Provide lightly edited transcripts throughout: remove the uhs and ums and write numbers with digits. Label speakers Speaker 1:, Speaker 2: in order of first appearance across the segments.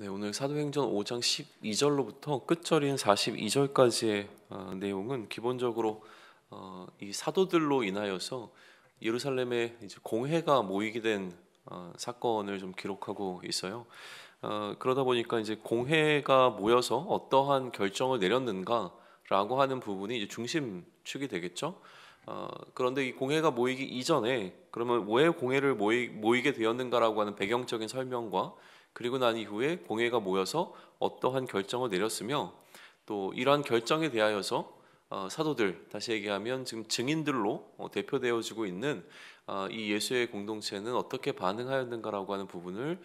Speaker 1: 네, 오늘 사도행전 5장 12절로부터 끝절인 42절까지의 내용은 기본적으로 이 사도들로 인하여서 예루살렘에 이제 공회가 모이게 된 사건을 좀 기록하고 있어요. 그러다 보니까 이제 공회가 모여서 어떠한 결정을 내렸는가라고 하는 부분이 이제 중심축이 되겠죠. 그런데 이 공회가 모이기 이전에 그러면 왜 공회를 모이게 되었는가라고 하는 배경적인 설명과 그리고 난 이후에 공회가 모여서 어떠한 결정을 내렸으며 또 이러한 결정에 대하여서 사도들, 다시 얘기하면 지금 증인들로 대표되어지고 있는 이 예수의 공동체는 어떻게 반응하였는가라고 하는 부분을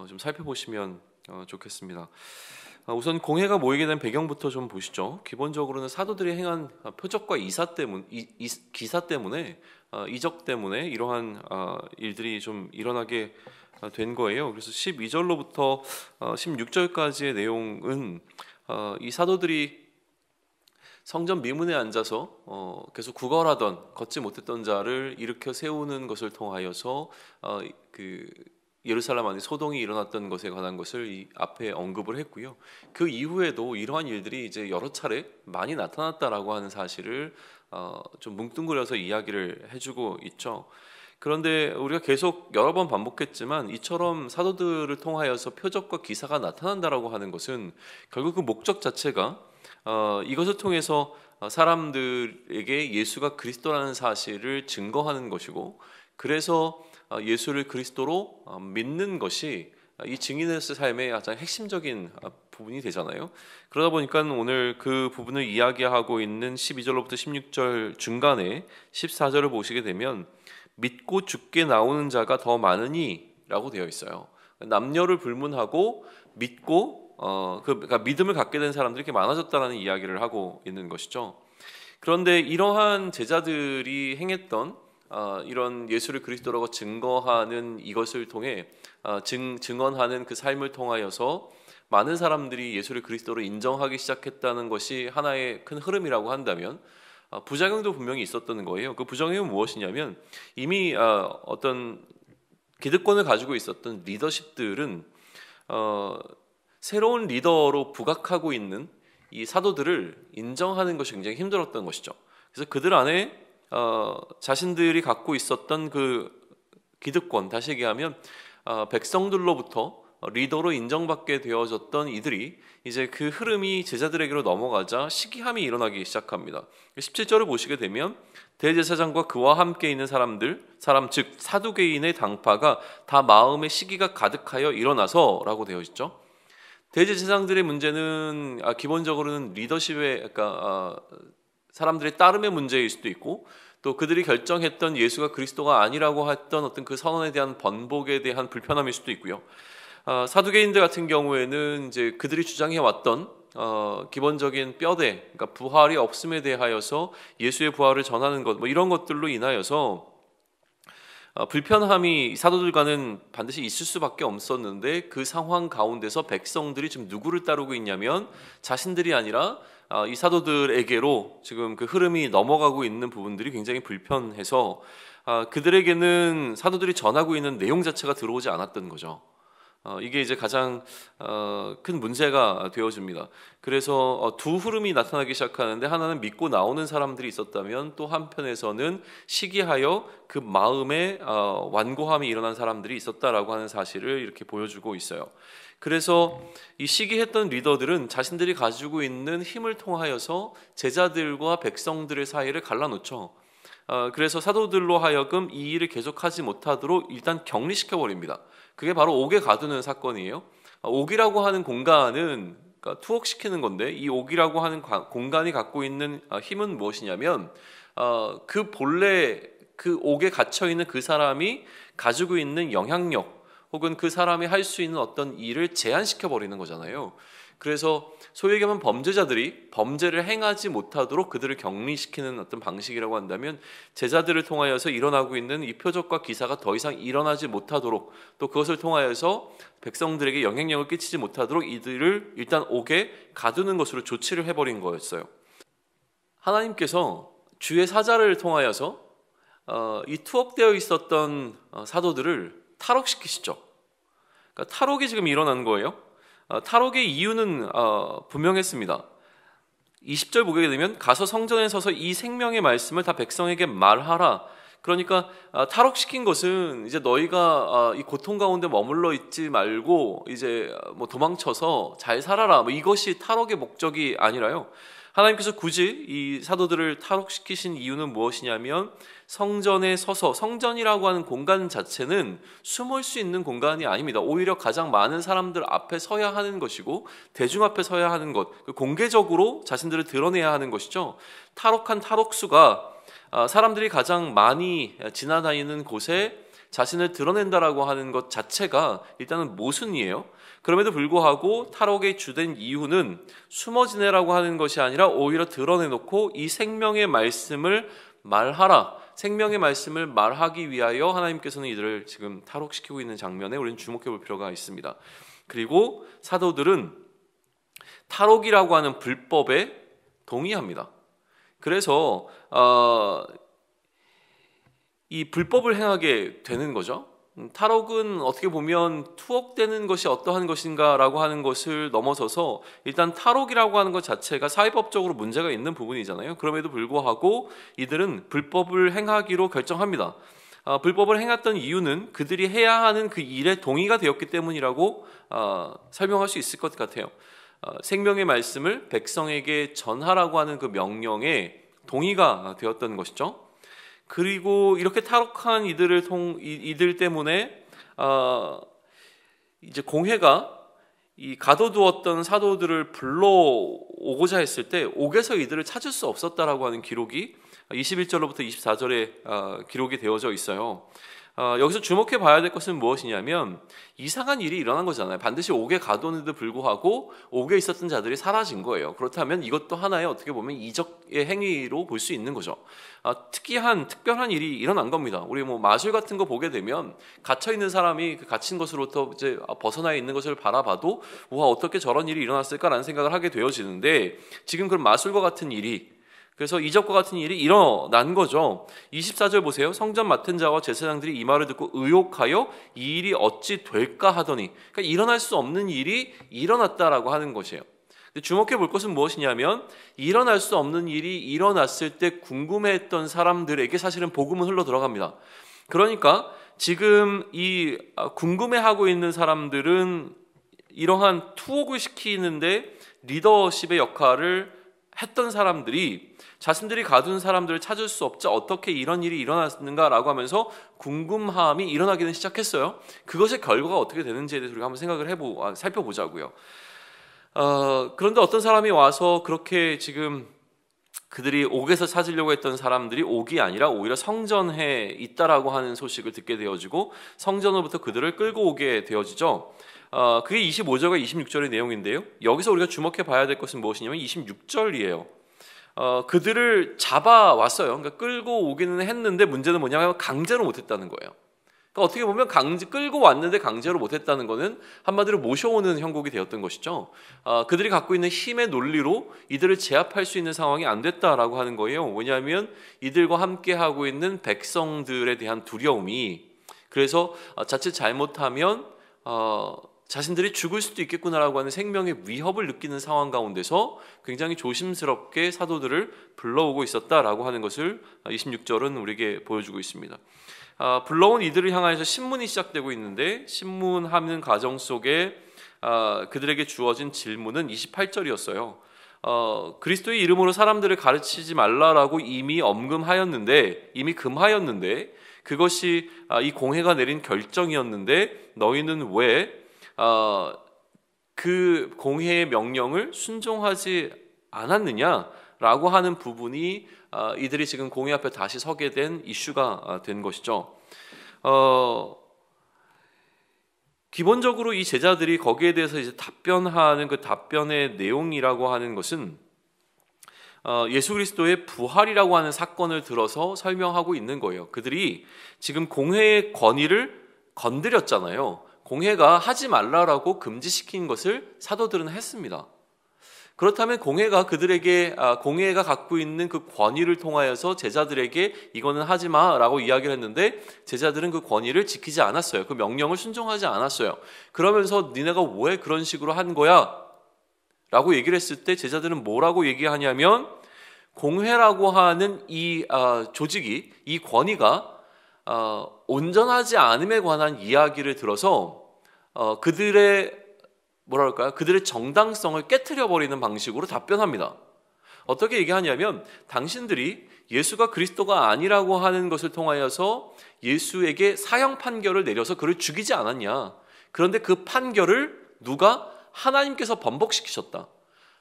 Speaker 1: 좀 살펴보시면 좋겠습니다. 우선 공회가 모이게 된 배경부터 좀 보시죠. 기본적으로는 사도들이 행한 표적과 기사 때문에 이적 때문에 이러한 일들이 좀 일어나게 된 거예요. 그래서 12절로부터 16절까지의 내용은 이 사도들이 성전 미문에 앉아서 계속 구걸하던 걷지 못했던 자를 일으켜 세우는 것을 통하여서 그 예루살렘 안에 소동이 일어났던 것에 관한 것을 이 앞에 언급을 했고요. 그 이후에도 이러한 일들이 이제 여러 차례 많이 나타났다라고 하는 사실을 좀 뭉뚱그려서 이야기를 해주고 있죠. 그런데 우리가 계속 여러 번 반복했지만 이처럼 사도들을 통하여서 표적과 기사가 나타난다라고 하는 것은 결국 그 목적 자체가 이것을 통해서 사람들에게 예수가 그리스도라는 사실을 증거하는 것이고, 그래서 예수를 그리스도로 믿는 것이 이 증인의 삶의 가장 핵심적인 부분이 되잖아요. 그러다 보니까 오늘 그 부분을 이야기하고 있는 12절로부터 16절 중간에 14절을 보시게 되면 믿고 죽게 나오는 자가 더 많으니 라고 되어 있어요. 남녀를 불문하고 믿고 그러니까 믿음을 갖게 된 사람들이 이렇게 많아졌다라는 이야기를 하고 있는 것이죠. 그런데 이러한 제자들이 행했던 이런 예수를 그리스도라고 증거하는 이것을 통해 증언하는 그 삶을 통하여서 많은 사람들이 예수를 그리스도로 인정하기 시작했다는 것이 하나의 큰 흐름이라고 한다면 부작용도 분명히 있었던 거예요. 그 부작용은 무엇이냐면 이미 어떤 기득권을 가지고 있었던 리더십들은 새로운 리더로 부각하고 있는 이 사도들을 인정하는 것이 굉장히 힘들었던 것이죠. 그래서 그들 안에 자신들이 갖고 있었던 그 기득권, 다시 얘기하면 백성들로부터 리더로 인정받게 되어졌던 이들이 이제 그 흐름이 제자들에게로 넘어가자 시기함이 일어나기 시작합니다. 17절을 보시게 되면 대제사장과 그와 함께 있는 사람 즉 사두개인의 당파가 다 마음에 시기가 가득하여 일어나서라고 되어 있죠. 대제사장들의 문제는 기본적으로는 리더십의 그러니까 사람들의 따름의 문제일 수도 있고, 또 그들이 결정했던 예수가 그리스도가 아니라고 했던 어떤 그 선언에 대한 번복에 대한 불편함일 수도 있고요. 사두개인들 같은 경우에는 이제 그들이 주장해 왔던 기본적인 뼈대, 그러니까 부활이 없음에 대하여서 예수의 부활을 전하는 것, 뭐 이런 것들로 인하여서 불편함이 사도들과는 반드시 있을 수밖에 없었는데, 그 상황 가운데서 백성들이 지금 누구를 따르고 있냐면 자신들이 아니라 이 사도들에게로 지금 그 흐름이 넘어가고 있는 부분들이 굉장히 불편해서 그들에게는 사도들이 전하고 있는 내용 자체가 들어오지 않았던 거죠. 이게 이제 가장 큰 문제가 되어집니다. 그래서 두 흐름이 나타나기 시작하는데, 하나는 믿고 나오는 사람들이 있었다면 또 한편에서는 시기하여 그 마음에 완고함이 일어난 사람들이 있었다라고 하는 사실을 이렇게 보여주고 있어요. 그래서 이 시기했던 리더들은 자신들이 가지고 있는 힘을 통하여서 제자들과 백성들의 사이를 갈라놓죠. 그래서 사도들로 하여금 이 일을 계속하지 못하도록 일단 격리시켜 버립니다. 그게 바로 옥에 가두는 사건이에요. 옥이라고 하는 공간은 그러니까 투옥시키는 건데, 이 옥이라고 하는 공간이 갖고 있는 힘은 무엇이냐면 그 본래 그 옥에 갇혀 있는 그 사람이 가지고 있는 영향력 혹은 그 사람이 할 수 있는 어떤 일을 제한시켜 버리는 거잖아요. 그래서 소위 얘기하면 범죄자들이 범죄를 행하지 못하도록 그들을 격리시키는 어떤 방식이라고 한다면, 제자들을 통하여서 일어나고 있는 이 표적과 기사가 더 이상 일어나지 못하도록, 또 그것을 통하여서 백성들에게 영향력을 끼치지 못하도록 이들을 일단 옥에 가두는 것으로 조치를 해버린 거였어요. 하나님께서 주의 사자를 통하여서 이 투옥되어 있었던 사도들을 탈옥시키시죠. 그러니까 탈옥이 지금 일어난 거예요. 탈옥의 이유는 분명했습니다. 20절 보게 되면 가서 성전에 서서 이 생명의 말씀을 다 백성에게 말하라. 그러니까 탈옥시킨 것은 이제 너희가 이 고통 가운데 머물러 있지 말고 이제 뭐 도망쳐서 잘 살아라, 뭐 이것이 탈옥의 목적이 아니라요, 하나님께서 굳이 이 사도들을 탈옥시키신 이유는 무엇이냐면 성전에 서서, 성전이라고 하는 공간 자체는 숨을 수 있는 공간이 아닙니다. 오히려 가장 많은 사람들 앞에 서야 하는 것이고 대중 앞에 서야 하는 것, 공개적으로 자신들을 드러내야 하는 것이죠. 탈옥한 탈옥수가 사람들이 가장 많이 지나다니는 곳에 자신을 드러낸다라고 하는 것 자체가 일단은 모순이에요. 그럼에도 불구하고 탈옥의 주된 이유는 숨어 지내라고 하는 것이 아니라 오히려 드러내놓고 이 생명의 말씀을 말하라, 생명의 말씀을 말하기 위하여 하나님께서는 이들을 지금 탈옥시키고 있는 장면에 우리는 주목해 볼 필요가 있습니다. 그리고 사도들은 탈옥이라고 하는 불법에 동의합니다. 그래서 이 불법을 행하게 되는 거죠. 탈옥은 어떻게 보면 투옥되는 것이 어떠한 것인가라고 하는 것을 넘어서서 일단 탈옥이라고 하는 것 자체가 사회법적으로 문제가 있는 부분이잖아요. 그럼에도 불구하고 이들은 불법을 행하기로 결정합니다. 불법을 행했던 이유는 그들이 해야 하는 그 일에 동의가 되었기 때문이라고 설명할 수 있을 것 같아요. 생명의 말씀을 백성에게 전하라고 하는 그 명령에 동의가 되었던 것이죠. 그리고 이렇게 탈옥한 이들 때문에 이제 공회가 이 가둬두었던 사도들을 불러오고자 했을 때 옥에서 이들을 찾을 수 없었다라고 하는 기록이 21절로부터 24절에 기록이 되어져 있어요. 여기서 주목해 봐야 될 것은 무엇이냐면 이상한 일이 일어난 거잖아요. 반드시 옥에 가뒀는데도 불구하고 옥에 있었던 자들이 사라진 거예요. 그렇다면 이것도 하나의 어떻게 보면 이적의 행위로 볼 수 있는 거죠. 특별한 일이 일어난 겁니다. 우리 뭐 마술 같은 거 보게 되면 갇혀 있는 사람이 그 갇힌 것으로부터 이제 벗어나 있는 것을 바라봐도 우와, 어떻게 저런 일이 일어났을까라는 생각을 하게 되어지는데 지금 그런 마술과 같은 일이, 그래서 이적과 같은 일이 일어난 거죠. 24절 보세요. 성전 맡은 자와 제사장들이 이 말을 듣고 의혹하여 이 일이 어찌 될까 하더니, 그러니까 일어날 수 없는 일이 일어났다라고 하는 것이에요. 주목해 볼 것은 무엇이냐면 일어날 수 없는 일이 일어났을 때 궁금해했던 사람들에게 사실은 복음은 흘러 들어갑니다. 그러니까 지금 이 궁금해하고 있는 사람들은 이러한 투옥을 시키는데 리더십의 역할을 했던 사람들이 자신들이 가둔 사람들을 찾을 수 없자 어떻게 이런 일이 일어났는가라고 하면서 궁금함이 일어나기는 시작했어요. 그것의 결과가 어떻게 되는지에 대해서 우리가 한번 살펴보자고요. 그런데 어떤 사람이 와서 그렇게 지금 그들이 옥에서 찾으려고 했던 사람들이 옥이 아니라 오히려 성전에 있다라고 하는 소식을 듣게 되어지고 성전으로부터 그들을 끌고 오게 되어지죠. 그게 25절과 26절의 내용인데요. 여기서 우리가 주목해 봐야 될 것은 무엇이냐면 26절이에요. 그들을 잡아왔어요. 그러니까 끌고 오기는 했는데 문제는 뭐냐면 강제로 못했다는 거예요. 그러니까 어떻게 보면 끌고 왔는데 강제로 못했다는 것은 한마디로 모셔오는 형국이 되었던 것이죠. 그들이 갖고 있는 힘의 논리로 이들을 제압할 수 있는 상황이 안 됐다라고 하는 거예요. 왜냐하면 이들과 함께 하고 있는 백성들에 대한 두려움이, 그래서 자칫 잘못하면 자신들이 죽을 수도 있겠구나라고 하는 생명의 위협을 느끼는 상황 가운데서 굉장히 조심스럽게 사도들을 불러오고 있었다라고 하는 것을 26절은 우리에게 보여주고 있습니다. 불러온 이들을 향하여서 신문이 시작되고 있는데 신문하는 과정 속에 그들에게 주어진 질문은 28절이었어요. 그리스도의 이름으로 사람들을 가르치지 말라라고 이미 금하였는데 그것이 이 공회가 내린 결정이었는데 너희는 왜 그 공회의 명령을 순종하지 않았느냐라고 하는 부분이 이들이 지금 공회 앞에 다시 서게 된 이슈가 된 것이죠. 기본적으로 이 제자들이 거기에 대해서 이제 답변하는 그 답변의 내용이라고 하는 것은 예수 그리스도의 부활이라고 하는 사건을 들어서 설명하고 있는 거예요. 그들이 지금 공회의 권위를 건드렸잖아요. 공회가 하지 말라라고 금지시킨 것을 사도들은 했습니다. 그렇다면 공회가 갖고 있는 그 권위를 통하여서 제자들에게 이거는 하지 마라고 이야기를 했는데 제자들은 그 권위를 지키지 않았어요. 그 명령을 순종하지 않았어요. 그러면서 니네가 왜 그런 식으로 한 거야? 라고 얘기를 했을 때 제자들은 뭐라고 얘기하냐면 공회라고 하는 이 조직이, 이 권위가 온전하지 않음에 관한 이야기를 들어서 그들의 정당성을 깨트려 버리는 방식으로 답변합니다. 어떻게 얘기하냐면 당신들이 예수가 그리스도가 아니라고 하는 것을 통하여서 예수에게 사형 판결을 내려서 그를 죽이지 않았냐. 그런데 그 판결을 누가? 하나님께서 번복시키셨다.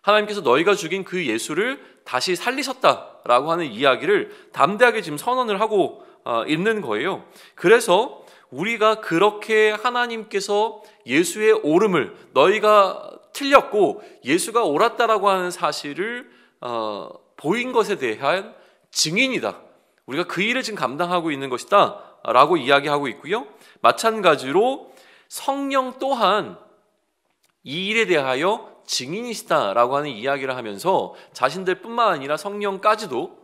Speaker 1: 하나님께서 너희가 죽인 그 예수를 다시 살리셨다라고 하는 이야기를 담대하게 지금 선언을 하고 있는 거예요. 그래서 우리가 그렇게 하나님께서 예수의 옳음을, 너희가 틀렸고 예수가 옳았다라고 하는 사실을 보인 것에 대한 증인이다. 우리가 그 일을 지금 감당하고 있는 것이다 라고 이야기하고 있고요. 마찬가지로 성령 또한 이 일에 대하여 증인이시다라고 하는 이야기를 하면서 자신들뿐만 아니라 성령까지도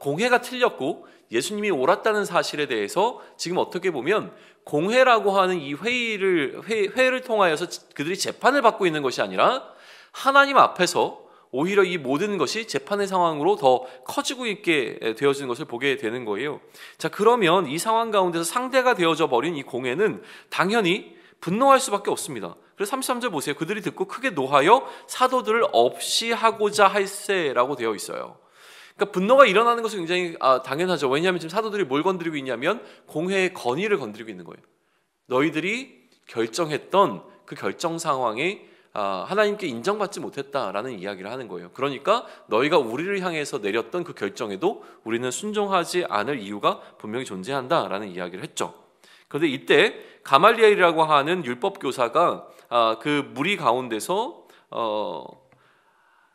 Speaker 1: 공회가 틀렸고 예수님이 옳았다는 사실에 대해서 지금 어떻게 보면 공회라고 하는 이 회의를 통하여서 그들이 재판을 받고 있는 것이 아니라 하나님 앞에서 오히려 이 모든 것이 재판의 상황으로 더 커지고 있게 되어지는 것을 보게 되는 거예요. 자, 그러면 이 상황 가운데서 상대가 되어져 버린 이 공회는 당연히 분노할 수밖에 없습니다. 그래서 33절 보세요. 그들이 듣고 크게 노하여 사도들을 없이 하고자 할세라고 되어 있어요. 그러니까 분노가 일어나는 것은 굉장히 당연하죠. 왜냐하면 지금 사도들이 뭘 건드리고 있냐면 공회의 권위를 건드리고 있는 거예요. 너희들이 결정했던 그 결정 상황에 하나님께 인정받지 못했다라는 이야기를 하는 거예요. 그러니까 너희가 우리를 향해서 내렸던 그 결정에도 우리는 순종하지 않을 이유가 분명히 존재한다라는 이야기를 했죠. 그런데 이때 가말리엘이라고 하는 율법 교사가 그 무리 가운데서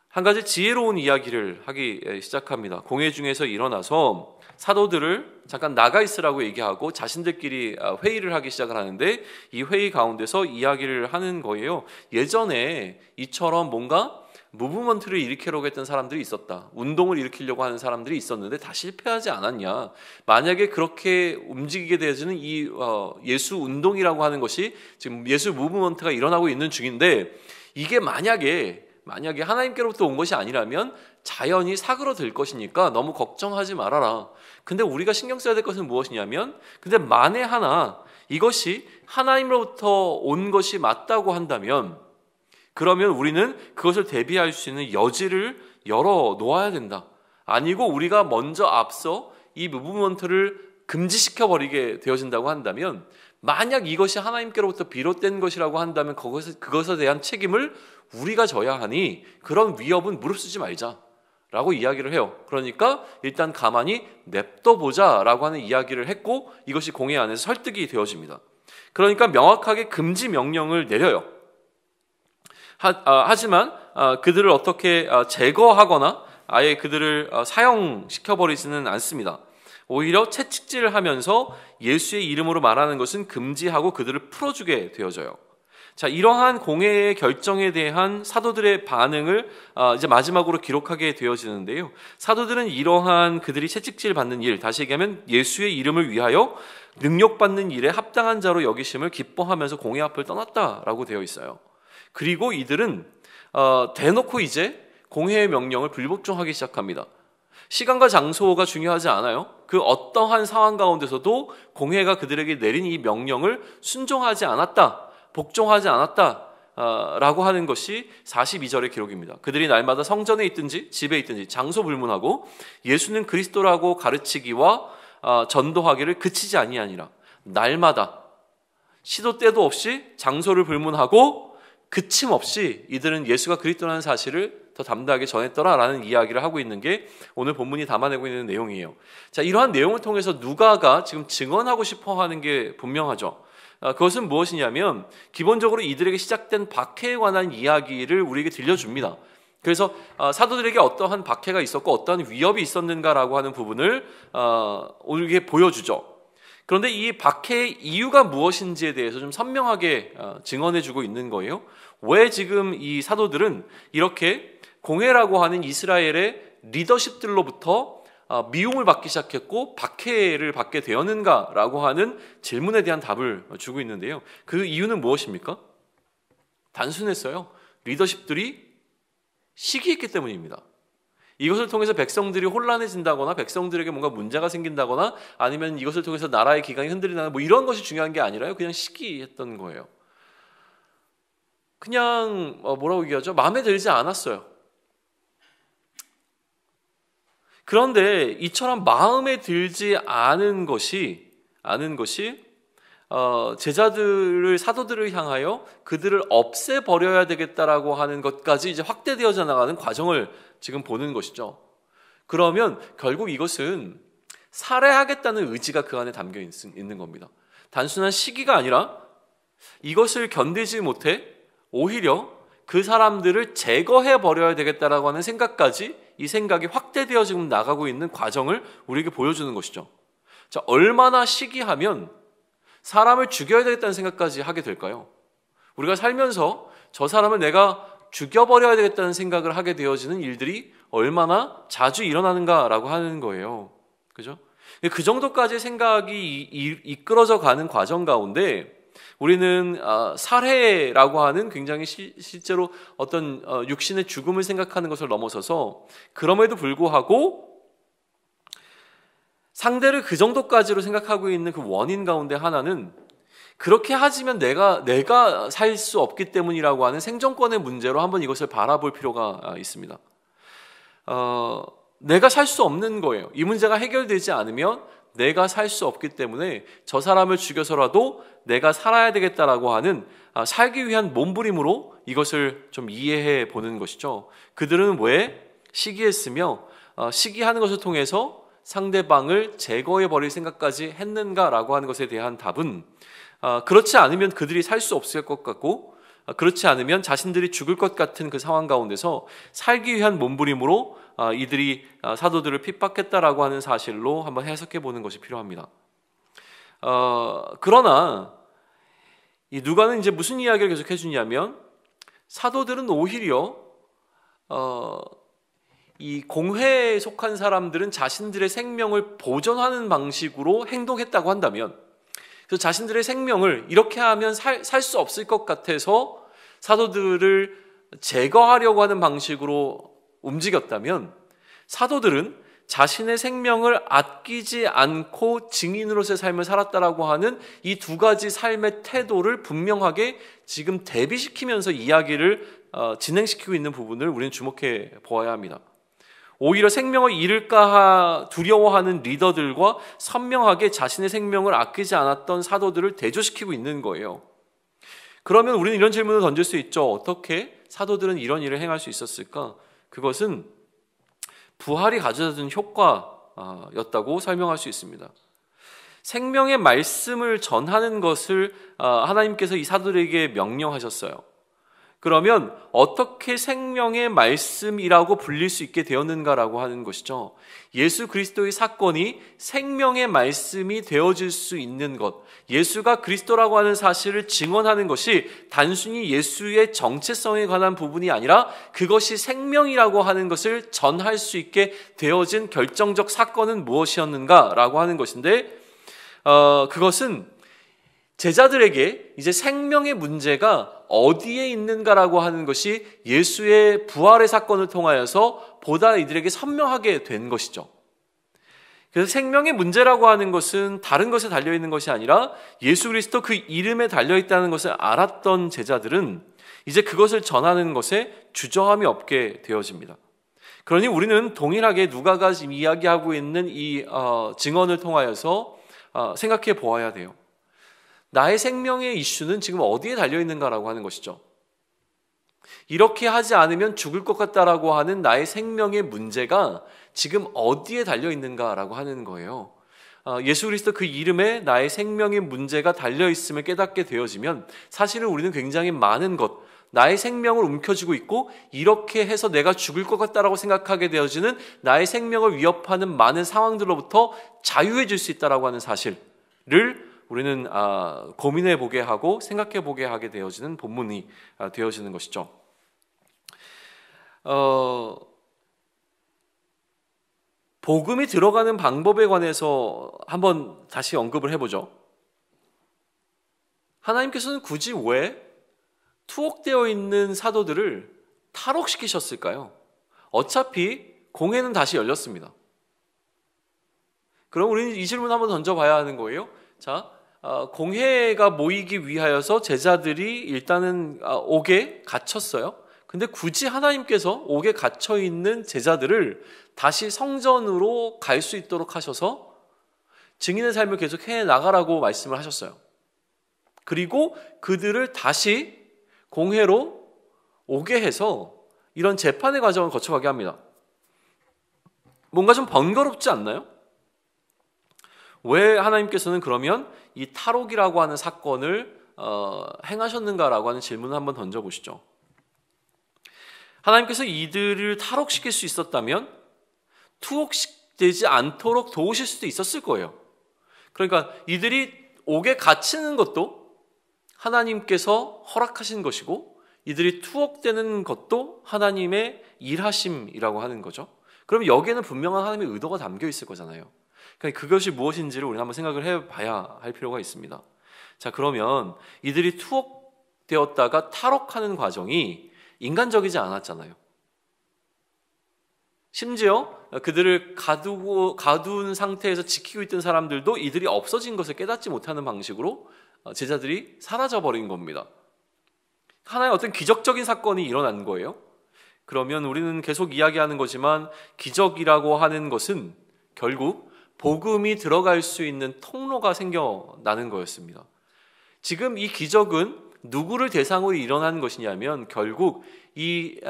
Speaker 1: 한 가지 지혜로운 이야기를 하기 시작합니다. 공회 중에서 일어나서 사도들을 잠깐 나가 있으라고 얘기하고 자신들끼리 회의를 하기 시작을 하는데 이 회의 가운데서 이야기를 하는 거예요. 예전에 이처럼 뭔가 무브먼트를 일으키려고 했던 사람들이 있었다. 운동을 일으키려고 하는 사람들이 있었는데 다 실패하지 않았냐. 만약에 그렇게 움직이게 되어지는 이 예수 운동이라고 하는 것이 지금 예수 무브먼트가 일어나고 있는 중인데 이게 만약에 하나님께로부터 온 것이 아니라면 자연히 사그러들 것이니까 너무 걱정하지 말아라. 근데 우리가 신경 써야 될 것은 무엇이냐면 근데 만에 하나 이것이 하나님으로부터 온 것이 맞다고 한다면 그러면 우리는 그것을 대비할 수 있는 여지를 열어 놓아야 된다. 아니고 우리가 먼저 앞서 이 무브먼트를 금지시켜 버리게 되어진다고 한다면 만약 이것이 하나님께로부터 비롯된 것이라고 한다면 그것에 대한 책임을 우리가 져야 하니 그런 위협은 무릅쓰지 말자라고 이야기를 해요. 그러니까 일단 가만히 냅둬보자라고 하는 이야기를 했고 이것이 공회 안에서 설득이 되어집니다. 그러니까 명확하게 금지 명령을 내려요. 하지만 그들을 어떻게 제거하거나 아예 그들을 사형시켜버리지는 않습니다. 오히려 채찍질을 하면서 예수의 이름으로 말하는 것은 금지하고 그들을 풀어주게 되어져요. 자, 이러한 공회의 결정에 대한 사도들의 반응을 이제 마지막으로 기록하게 되어지는데요. 사도들은 이러한 그들이 채찍질 받는 일, 다시 얘기하면 예수의 이름을 위하여 능력받는 일에 합당한 자로 여기심을 기뻐하면서 공회 앞을 떠났다라고 되어 있어요. 그리고 이들은 대놓고 이제 공회의 명령을 불복종하기 시작합니다. 시간과 장소가 중요하지 않아요. 그 어떠한 상황 가운데서도 공회가 그들에게 내린 이 명령을 순종하지 않았다, 복종하지 않았다 라고 하는 것이 42절의 기록입니다. 그들이 날마다 성전에 있든지 집에 있든지 장소 불문하고 예수는 그리스도라고 가르치기와 전도하기를 그치지 아니하니라. 날마다 시도 때도 없이 장소를 불문하고 그침없이 이들은 예수가 그리스도라는 사실을 더 담대하게 전했더라라는 이야기를 하고 있는 게 오늘 본문이 담아내고 있는 내용이에요. 자, 이러한 내용을 통해서 누가가 지금 증언하고 싶어하는 게 분명하죠. 그것은 무엇이냐면 기본적으로 이들에게 시작된 박해에 관한 이야기를 우리에게 들려줍니다. 그래서 사도들에게 어떠한 박해가 있었고 어떠한 위협이 있었는가라고 하는 부분을 우리에게 보여주죠. 그런데 이 박해의 이유가 무엇인지에 대해서 좀 선명하게 증언해주고 있는 거예요. 왜 지금 이 사도들은 이렇게 공회라고 하는 이스라엘의 리더십들로부터 미움을 받기 시작했고 박해를 받게 되었는가라고 하는 질문에 대한 답을 주고 있는데요. 그 이유는 무엇입니까? 단순했어요. 리더십들이 시기했기 때문입니다. 이것을 통해서 백성들이 혼란해진다거나 백성들에게 뭔가 문제가 생긴다거나 아니면 이것을 통해서 나라의 기강이 흔들린다거나 뭐 이런 것이 중요한 게 아니라요. 그냥 시기했던 거예요. 그냥 뭐라고 얘기하죠? 마음에 들지 않았어요. 그런데 이처럼 마음에 들지 않은 것이 제자들을 사도들을 향하여 그들을 없애버려야 되겠다라고 하는 것까지 이제 확대되어져 나가는 과정을 지금 보는 것이죠. 그러면 결국 이것은 살해하겠다는 의지가 그 안에 담겨 있는 겁니다. 단순한 시기가 아니라 이것을 견디지 못해 오히려 그 사람들을 제거해 버려야 되겠다라고 하는 생각까지 이 생각이 확대되어 지금 나가고 있는 과정을 우리에게 보여주는 것이죠. 자, 얼마나 시기하면 사람을 죽여야 되겠다는 생각까지 하게 될까요? 우리가 살면서 저 사람을 내가 죽여버려야 되겠다는 생각을 하게 되어지는 일들이 얼마나 자주 일어나는가라고 하는 거예요. 그죠? 그 정도까지 생각이 이끌어져 가는 과정 가운데 우리는 살해라고 하는 굉장히 실제로 어떤 육신의 죽음을 생각하는 것을 넘어서서 그럼에도 불구하고 상대를 그 정도까지로 생각하고 있는 그 원인 가운데 하나는 그렇게 하지면 내가 살 수 없기 때문이라고 하는 생존권의 문제로 한번 이것을 바라볼 필요가 있습니다. 내가 살 수 없는 거예요. 이 문제가 해결되지 않으면 내가 살 수 없기 때문에 저 사람을 죽여서라도 내가 살아야 되겠다라고 하는 살기 위한 몸부림으로 이것을 좀 이해해 보는 것이죠. 그들은 왜 시기했으며 시기하는 것을 통해서 상대방을 제거해 버릴 생각까지 했는가라고 하는 것에 대한 답은 그렇지 않으면 그들이 살 수 없을 것 같고 그렇지 않으면 자신들이 죽을 것 같은 그 상황 가운데서 살기 위한 몸부림으로 이들이 사도들을 핍박했다라고 하는 사실로 한번 해석해 보는 것이 필요합니다. 그러나 이 누가는 이제 무슨 이야기를 계속 해주냐면 사도들은 오히려 이 공회에 속한 사람들은 자신들의 생명을 보존하는 방식으로 행동했다고 한다면 그래서 자신들의 생명을 이렇게 하면 살 수 없을 것 같아서 사도들을 제거하려고 하는 방식으로 움직였다면 사도들은 자신의 생명을 아끼지 않고 증인으로서의 삶을 살았다라고 하는 이 두 가지 삶의 태도를 분명하게 지금 대비시키면서 이야기를 진행시키고 있는 부분을 우리는 주목해 보아야 합니다. 오히려 생명을 잃을까 두려워하는 리더들과 선명하게 자신의 생명을 아끼지 않았던 사도들을 대조시키고 있는 거예요. 그러면 우리는 이런 질문을 던질 수 있죠. 어떻게 사도들은 이런 일을 행할 수 있었을까? 그것은 부활이 가져다 준 효과였다고 설명할 수 있습니다. 생명의 말씀을 전하는 것을 하나님께서 이 사도들에게 명령하셨어요. 그러면 어떻게 생명의 말씀이라고 불릴 수 있게 되었는가라고 하는 것이죠. 예수 그리스도의 사건이 생명의 말씀이 되어질 수 있는 것, 예수가 그리스도라고 하는 사실을 증언하는 것이 단순히 예수의 정체성에 관한 부분이 아니라 그것이 생명이라고 하는 것을 전할 수 있게 되어진 결정적 사건은 무엇이었는가라고 하는 것인데 그것은 제자들에게 이제 생명의 문제가 어디에 있는가라고 하는 것이 예수의 부활의 사건을 통하여서 보다 이들에게 선명하게 된 것이죠. 그래서 생명의 문제라고 하는 것은 다른 것에 달려있는 것이 아니라 예수 그리스도 그 이름에 달려있다는 것을 알았던 제자들은 이제 그것을 전하는 것에 주저함이 없게 되어집니다. 그러니 우리는 동일하게 누가가 지금 이야기하고 있는 이 증언을 통하여서 생각해 보아야 돼요. 나의 생명의 이슈는 지금 어디에 달려있는가라고 하는 것이죠. 이렇게 하지 않으면 죽을 것 같다라고 하는 나의 생명의 문제가 지금 어디에 달려있는가라고 하는 거예요. 예수 그리스도 그 이름에 나의 생명의 문제가 달려있음을 깨닫게 되어지면 사실은 우리는 굉장히 많은 것, 나의 생명을 움켜쥐고 있고 이렇게 해서 내가 죽을 것 같다라고 생각하게 되어지는 나의 생명을 위협하는 많은 상황들로부터 자유해질 수 있다라고 하는 사실, 우리는 고민해 보게 하고 생각해 보게 하게 되어지는 본문이 되어지는 것이죠. 복음이 들어가는 방법에 관해서 한번 다시 언급을 해보죠. 하나님께서는 굳이 왜 투옥되어 있는 사도들을 탈옥시키셨을까요? 어차피 공회는 다시 열렸습니다. 그럼 우리는 이 질문 한번 던져봐야 하는 거예요. 자, 공회가 모이기 위하여서 제자들이 일단은 옥에 갇혔어요. 근데 굳이 하나님께서 옥에 갇혀 있는 제자들을 다시 성전으로 갈 수 있도록 하셔서 증인의 삶을 계속 해 나가라고 말씀을 하셨어요. 그리고 그들을 다시 공회로 오게 해서 이런 재판의 과정을 거쳐가게 합니다. 뭔가 좀 번거롭지 않나요? 왜 하나님께서는 그러면 이 탈옥이라고 하는 사건을 행하셨는가라고 하는 질문을 한번 던져보시죠. 하나님께서 이들을 탈옥시킬 수 있었다면 투옥되지 않도록 도우실 수도 있었을 거예요. 그러니까 이들이 옥에 갇히는 것도 하나님께서 허락하신 것이고 이들이 투옥되는 것도 하나님의 일하심이라고 하는 거죠. 그럼 여기에는 분명한 하나님의 의도가 담겨 있을 거잖아요. 그러니까 그것이 무엇인지를 우리는 한번 생각을 해봐야 할 필요가 있습니다. 자, 그러면 이들이 투옥되었다가 탈옥하는 과정이 인간적이지 않았잖아요. 심지어 그들을 가둔 상태에서 지키고 있던 사람들도 이들이 없어진 것을 깨닫지 못하는 방식으로 제자들이 사라져버린 겁니다. 하나의 어떤 기적적인 사건이 일어난 거예요. 그러면 우리는 계속 이야기하는 거지만 기적이라고 하는 것은 결국 복음이 들어갈 수 있는 통로가 생겨나는 거였습니다. 지금 이 기적은 누구를 대상으로 일어나는 것이냐면 결국 이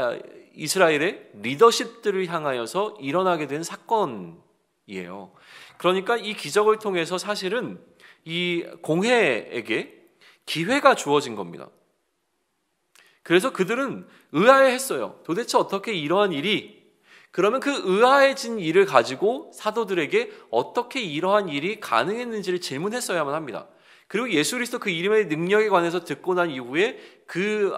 Speaker 1: 이스라엘의 리더십들을 향하여서 일어나게 된 사건이에요. 그러니까 이 기적을 통해서 사실은 이 공회에게 기회가 주어진 겁니다. 그래서 그들은 의아해했어요. 도대체 어떻게 이러한 일이, 그러면 그 의아해진 일을 가지고 사도들에게 어떻게 이러한 일이 가능했는지를 질문했어야만 합니다. 그리고 예수 그리스도 그 이름의 능력에 관해서 듣고 난 이후에 그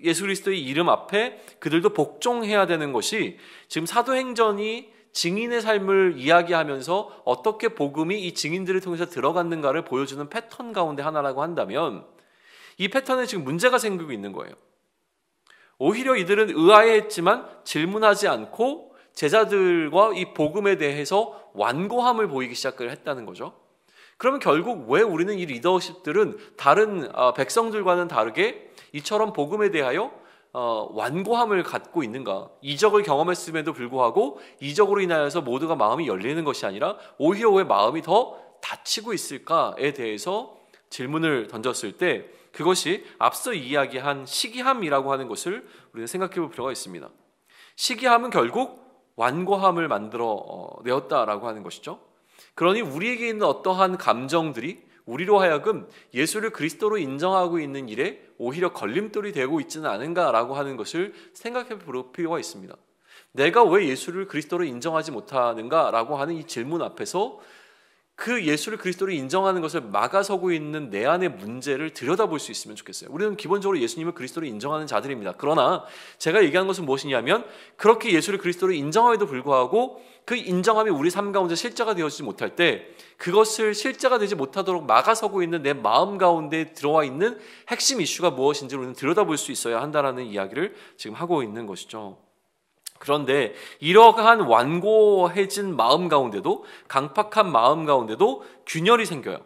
Speaker 1: 예수 그리스도의 이름 앞에 그들도 복종해야 되는 것이 지금 사도행전이 증인의 삶을 이야기하면서 어떻게 복음이 이 증인들을 통해서 들어갔는가를 보여주는 패턴 가운데 하나라고 한다면 이 패턴에 지금 문제가 생기고 있는 거예요. 오히려 이들은 의아해했지만 질문하지 않고 제자들과 이 복음에 대해서 완고함을 보이기 시작을 했다는 거죠. 그러면 결국 왜 우리는 이 리더십들은 다른 백성들과는 다르게 이처럼 복음에 대하여 완고함을 갖고 있는가? 이적을 경험했음에도 불구하고 이적으로 인하여서 모두가 마음이 열리는 것이 아니라 오히려 왜 마음이 더 닫히고 있을까에 대해서 질문을 던졌을 때 그것이 앞서 이야기한 시기함이라고 하는 것을 우리는 생각해 볼 필요가 있습니다. 시기함은 결국 완고함을 만들어 내었다라고 하는 것이죠. 그러니 우리에게 있는 어떠한 감정들이 우리로 하여금 예수를 그리스도로 인정하고 있는 일에 오히려 걸림돌이 되고 있지는 않은가라고 하는 것을 생각해 볼 필요가 있습니다. 내가 왜 예수를 그리스도로 인정하지 못하는가라고 하는 이 질문 앞에서 그 예수를 그리스도로 인정하는 것을 막아서고 있는 내 안의 문제를 들여다볼 수 있으면 좋겠어요. 우리는 기본적으로 예수님을 그리스도로 인정하는 자들입니다. 그러나 제가 얘기하는 것은 무엇이냐면 그렇게 예수를 그리스도로 인정함에도 불구하고 그 인정함이 우리 삶 가운데 실제가 되어지지 못할 때 그것을 실제가 되지 못하도록 막아서고 있는 내 마음 가운데 들어와 있는 핵심 이슈가 무엇인지를 우리는 들여다볼 수 있어야 한다는 이야기를 지금 하고 있는 것이죠. 그런데 이러한 완고해진 마음 가운데도 강팍한 마음 가운데도 균열이 생겨요.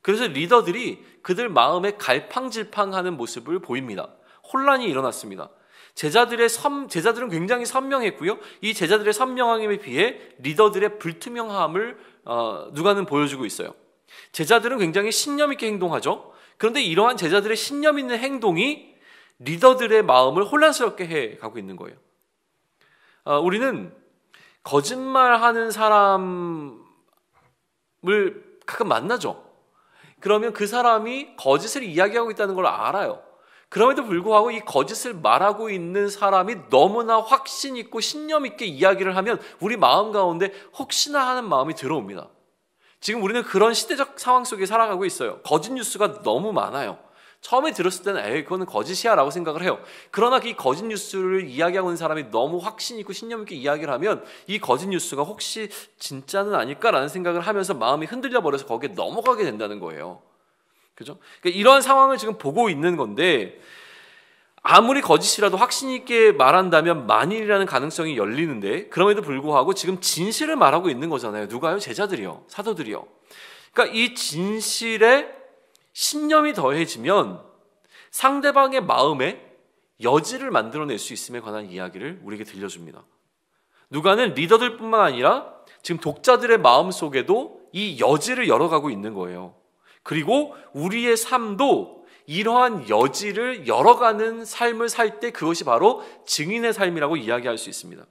Speaker 1: 그래서 리더들이 그들 마음에 갈팡질팡하는 모습을 보입니다. 혼란이 일어났습니다. 제자들은 굉장히 선명했고요. 이 제자들의 선명함에 비해 리더들의 불투명함을 누가는 보여주고 있어요. 제자들은 굉장히 신념 있게 행동하죠. 그런데 이러한 제자들의 신념 있는 행동이 리더들의 마음을 혼란스럽게 해가고 있는 거예요. 우리는 거짓말하는 사람을 가끔 만나죠. 그러면 그 사람이 거짓을 이야기하고 있다는 걸 알아요. 그럼에도 불구하고 이 거짓을 말하고 있는 사람이 너무나 확신 있고 신념 있게 이야기를 하면 우리 마음 가운데 혹시나 하는 마음이 들어옵니다. 지금 우리는 그런 시대적 상황 속에 살아가고 있어요. 거짓 뉴스가 너무 많아요. 처음에 들었을 때는 그거는 거짓이야 라고 생각을 해요. 그러나 이 거짓 뉴스를 이야기하고 있는 사람이 너무 확신 있고 신념 있게 이야기를 하면 이 거짓 뉴스가 혹시 진짜는 아닐까라는 생각을 하면서 마음이 흔들려 버려서 거기에 넘어가게 된다는 거예요. 그죠? 그러니까 이런 상황을 지금 보고 있는 건데, 아무리 거짓이라도 확신 있게 말한다면 만일이라는 가능성이 열리는데, 그럼에도 불구하고 지금 진실을 말하고 있는 거잖아요. 누가요? 제자들이요. 사도들이요. 그러니까 이 진실에 신념이 더해지면 상대방의 마음에 여지를 만들어낼 수 있음에 관한 이야기를 우리에게 들려줍니다. 누가는 리더들뿐만 아니라 지금 독자들의 마음 속에도 이 여지를 열어가고 있는 거예요. 그리고 우리의 삶도 이러한 여지를 열어가는 삶을 살 때 그것이 바로 증인의 삶이라고 이야기할 수 있습니다.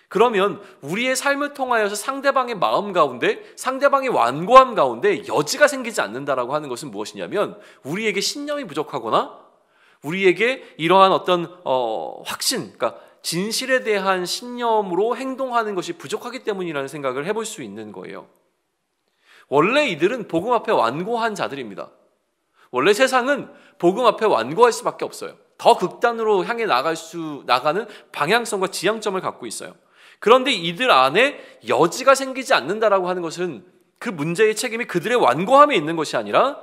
Speaker 1: 그러면 우리의 삶을 통하여서 상대방의 마음 가운데, 상대방의 완고함 가운데 여지가 생기지 않는다라고 하는 것은 무엇이냐면, 우리에게 신념이 부족하거나 우리에게 이러한 어떤 확신, 그러니까 진실에 대한 신념으로 행동하는 것이 부족하기 때문이라는 생각을 해볼 수 있는 거예요. 원래 이들은 복음 앞에 완고한 자들입니다. 원래 세상은 복음 앞에 완고할 수밖에 없어요. 더 극단으로 향해 나가는 방향성과 지향점을 갖고 있어요. 그런데 이들 안에 여지가 생기지 않는다라고 하는 것은 그 문제의 책임이 그들의 완고함에 있는 것이 아니라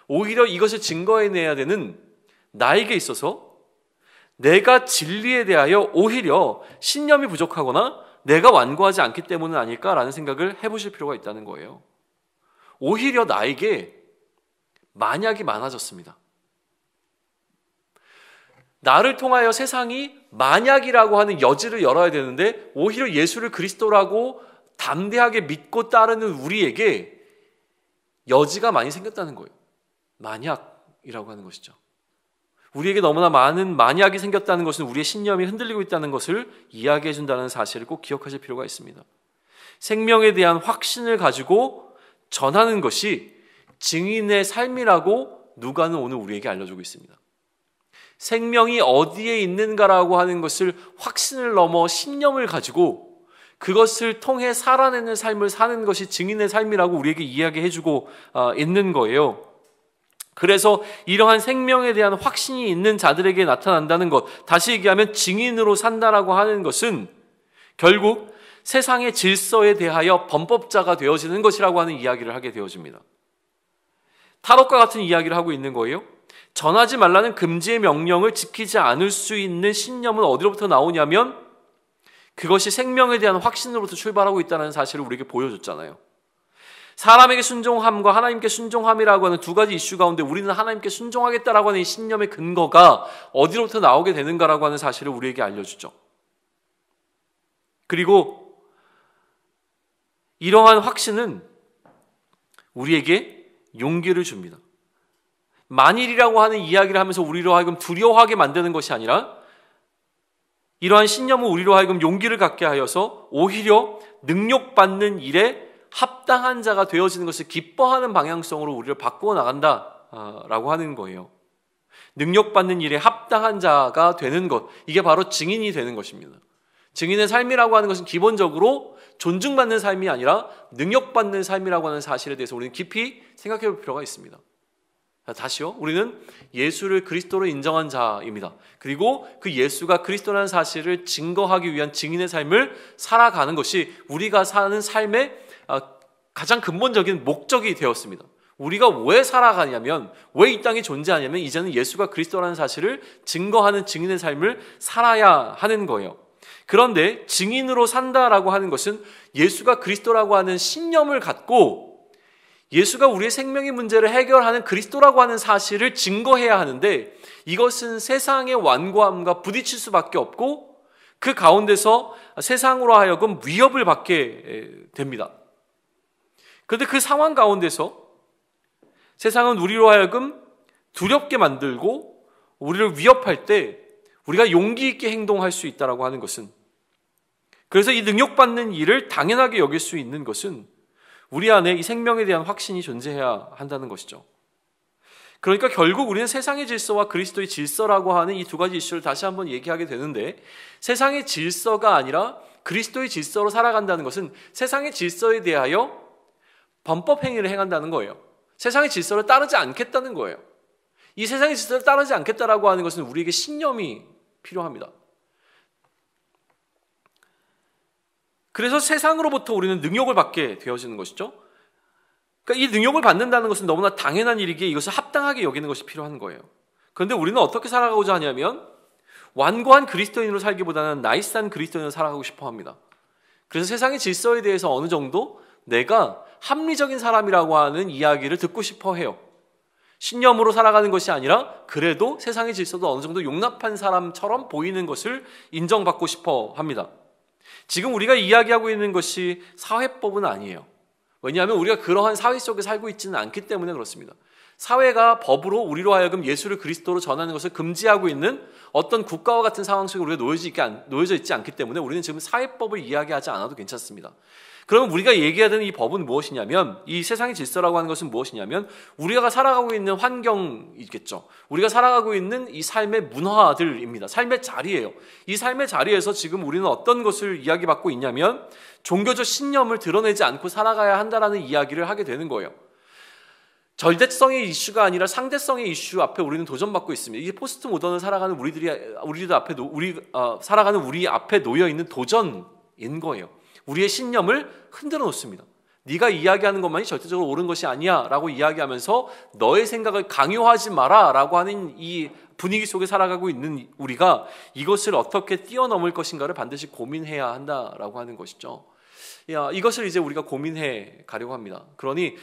Speaker 1: 오히려 이것을 증거해내야 되는 나에게 있어서 내가 진리에 대하여 오히려 신념이 부족하거나 내가 완고하지 않기 때문은 아닐까라는 생각을 해보실 필요가 있다는 거예요. 오히려 나에게 만약이 많아졌습니다. 나를 통하여 세상이 만약이라고 하는 여지를 열어야 되는데 오히려 예수를 그리스도라고 담대하게 믿고 따르는 우리에게 여지가 많이 생겼다는 거예요. 만약이라고 하는 것이죠. 우리에게 너무나 많은 만약이 생겼다는 것은 우리의 신념이 흔들리고 있다는 것을 이야기해 준다는 사실을 꼭 기억하실 필요가 있습니다. 생명에 대한 확신을 가지고 전하는 것이 증인의 삶이라고 누가는 오늘 우리에게 알려주고 있습니다. 생명이 어디에 있는가라고 하는 것을 확신을 넘어 신념을 가지고 그것을 통해 살아내는 삶을 사는 것이 증인의 삶이라고 우리에게 이야기해주고 있는 거예요. 그래서 이러한 생명에 대한 확신이 있는 자들에게 나타난다는 것, 다시 얘기하면 증인으로 산다라고 하는 것은 결국 세상의 질서에 대하여 범법자가 되어지는 것이라고 하는 이야기를 하게 되어집니다. 타롯과 같은 이야기를 하고 있는 거예요. 전하지 말라는 금지의 명령을 지키지 않을 수 있는 신념은 어디로부터 나오냐면 그것이 생명에 대한 확신으로부터 출발하고 있다는 사실을 우리에게 보여줬잖아요. 사람에게 순종함과 하나님께 순종함이라고 하는 두 가지 이슈 가운데 우리는 하나님께 순종하겠다라고 하는 이 신념의 근거가 어디로부터 나오게 되는가라고 하는 사실을 우리에게 알려주죠. 그리고 이러한 확신은 우리에게 용기를 줍니다. 만일이라고 하는 이야기를 하면서 우리로 하여금 두려워하게 만드는 것이 아니라 이러한 신념은 우리로 하여금 용기를 갖게 하여서 오히려 능력받는 일에 합당한 자가 되어지는 것을 기뻐하는 방향성으로 우리를 바꾸어 나간다라고 하는 거예요. 능력받는 일에 합당한 자가 되는 것, 이게 바로 증인이 되는 것입니다. 증인의 삶이라고 하는 것은 기본적으로 존중받는 삶이 아니라 능력받는 삶이라고 하는 사실에 대해서 우리는 깊이 생각해 볼 필요가 있습니다. 다시요, 우리는 예수를 그리스도로 인정한 자입니다. 그리고 그 예수가 그리스도라는 사실을 증거하기 위한 증인의 삶을 살아가는 것이 우리가 사는 삶의 가장 근본적인 목적이 되었습니다. 우리가 왜 살아가냐면, 왜 이 땅에 존재하냐면 이제는 예수가 그리스도라는 사실을 증거하는 증인의 삶을 살아야 하는 거예요. 그런데 증인으로 산다라고 하는 것은 예수가 그리스도라고 하는 신념을 갖고 예수가 우리의 생명의 문제를 해결하는 그리스도라고 하는 사실을 증거해야 하는데, 이것은 세상의 완고함과 부딪힐 수밖에 없고 그 가운데서 세상으로 하여금 위협을 받게 됩니다. 그런데 그 상황 가운데서 세상은 우리로 하여금 두렵게 만들고 우리를 위협할 때 우리가 용기 있게 행동할 수 있다라고 하는 것은, 그래서 이 능력받는 일을 당연하게 여길 수 있는 것은 우리 안에 이 생명에 대한 확신이 존재해야 한다는 것이죠. 그러니까 결국 우리는 세상의 질서와 그리스도의 질서라고 하는 이 두 가지 이슈를 다시 한번 얘기하게 되는데, 세상의 질서가 아니라 그리스도의 질서로 살아간다는 것은 세상의 질서에 대하여
Speaker 2: 범법 행위를 행한다는 거예요. 세상의 질서를 따르지 않겠다는 거예요. 이 세상의 질서를 따르지 않겠다라고 하는 것은 우리에게 신념이 필요합니다. 그래서 세상으로부터 우리는 능욕을 받게 되어지는 것이죠. 그러니까 이 능욕을 받는다는 것은 너무나 당연한 일이기에 이것을 합당하게 여기는 것이 필요한 거예요. 그런데 우리는 어떻게 살아가고자 하냐면 완고한 그리스도인으로 살기보다는 나이스한 그리스도인으로 살아가고 싶어 합니다. 그래서 세상의 질서에 대해서 어느 정도 내가 합리적인 사람이라고 하는 이야기를 듣고 싶어 해요. 신념으로 살아가는 것이 아니라 그래도 세상의 질서도 어느 정도 용납한 사람처럼 보이는 것을 인정받고 싶어 합니다. 지금 우리가 이야기하고 있는 것이 사회법은 아니에요. 왜냐하면 우리가 그러한 사회 속에 살고 있지는 않기 때문에 그렇습니다. 사회가 법으로 우리로 하여금 예수를 그리스도로 전하는 것을 금지하고 있는 어떤 국가와 같은 상황 속에 우리가 놓여져 있지 않기 때문에 우리는 지금 사회법을 이야기하지 않아도 괜찮습니다. 그러면 우리가 얘기해야 되는 이 법은 무엇이냐면, 이 세상의 질서라고 하는 것은 무엇이냐면 우리가 살아가고 있는 환경이겠죠. 우리가 살아가고 있는 이 삶의 문화들입니다. 삶의 자리예요. 이 삶의 자리에서 지금 우리는 어떤 것을 이야기받고 있냐면 종교적 신념을 드러내지 않고 살아가야 한다라는 이야기를 하게 되는 거예요. 절대성의 이슈가 아니라 상대성의 이슈 앞에 우리는 도전받고 있습니다. 이게 포스트 모던을 살아가는 살아가는 우리 앞에 놓여 있는 도전인 거예요. 우리의 신념을 흔들어 놓습니다. 네가 이야기하는 것만이 절대적으로 옳은 것이 아니야 라고 이야기하면서 너의 생각을 강요하지 마라 라고 하는 이 분위기 속에 살아가고 있는 우리가 이것을 어떻게 뛰어넘을 것인가를 반드시 고민해야 한다라고 하는 것이죠. 이것을 이제 우리가 고민해 가려고 합니다. 그러니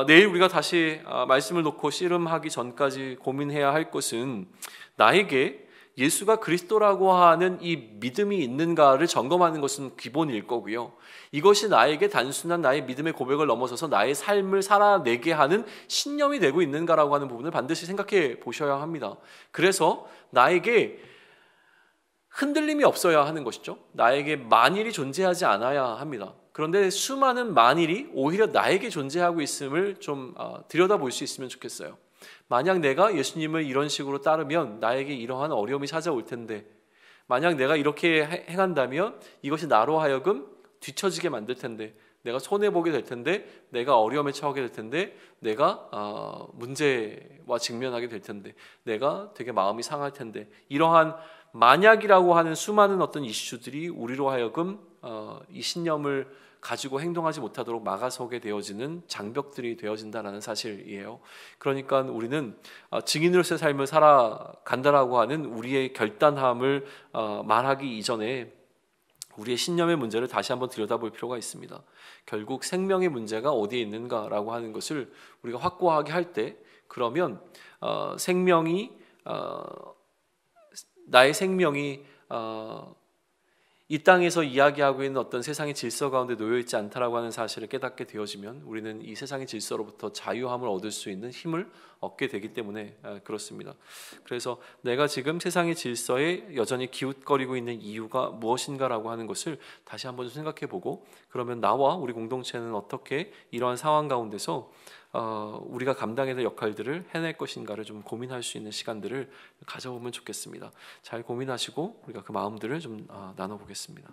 Speaker 2: 내일 우리가 다시 말씀을 놓고 씨름하기 전까지 고민해야 할 것은 나에게 예수가 그리스도라고 하는 이 믿음이 있는가를 점검하는 것은 기본일 거고요. 이것이 나에게 단순한 나의 믿음의 고백을 넘어서서 나의 삶을 살아내게 하는 신념이 되고 있는가라고 하는 부분을 반드시 생각해 보셔야 합니다. 그래서 나에게 흔들림이 없어야 하는 것이죠. 나에게 만일이 존재하지 않아야 합니다. 그런데 수많은 만일이 오히려 나에게 존재하고 있음을 좀 들여다볼 수 있으면 좋겠어요. 만약 내가 예수님을 이런 식으로 따르면 나에게 이러한 어려움이 찾아올 텐데, 만약 내가 이렇게 행한다면 이것이 나로 하여금 뒤처지게 만들 텐데, 내가 손해보게 될 텐데, 내가 어려움에 처하게 될 텐데, 내가 문제와 직면하게 될 텐데, 내가 되게 마음이 상할 텐데, 이러한 만약이라고 하는 수많은 어떤 이슈들이 우리로 하여금 이 신념을 가지고 행동하지 못하도록 막아서게 되어지는 장벽들이 되어진다는 사실이에요. 그러니까 우리는 증인으로서의 삶을 살아간다라고 하는 우리의 결단함을 말하기 이전에 우리의 신념의 문제를 다시 한번 들여다볼 필요가 있습니다. 결국 생명의 문제가 어디에 있는가라고 하는 것을 우리가 확고하게 할 때, 그러면 나의 생명이 이 땅에서 이야기하고 있는 어떤 세상의 질서 가운데 놓여있지 않다라고 하는 사실을 깨닫게 되어지면 우리는 이 세상의 질서로부터 자유함을 얻을 수 있는 힘을 얻게 되기 때문에 그렇습니다. 그래서 내가 지금 세상의 질서에 여전히 기웃거리고 있는 이유가 무엇인가라고 하는 것을 다시 한번 생각해보고, 그러면 나와 우리 공동체는 어떻게 이러한 상황 가운데서 우리가 감당해야 될 역할들을 해낼 것인가를 좀 고민할 수 있는 시간들을 가져보면 좋겠습니다. 잘 고민하시고 우리가 그 마음들을 좀 나눠보겠습니다.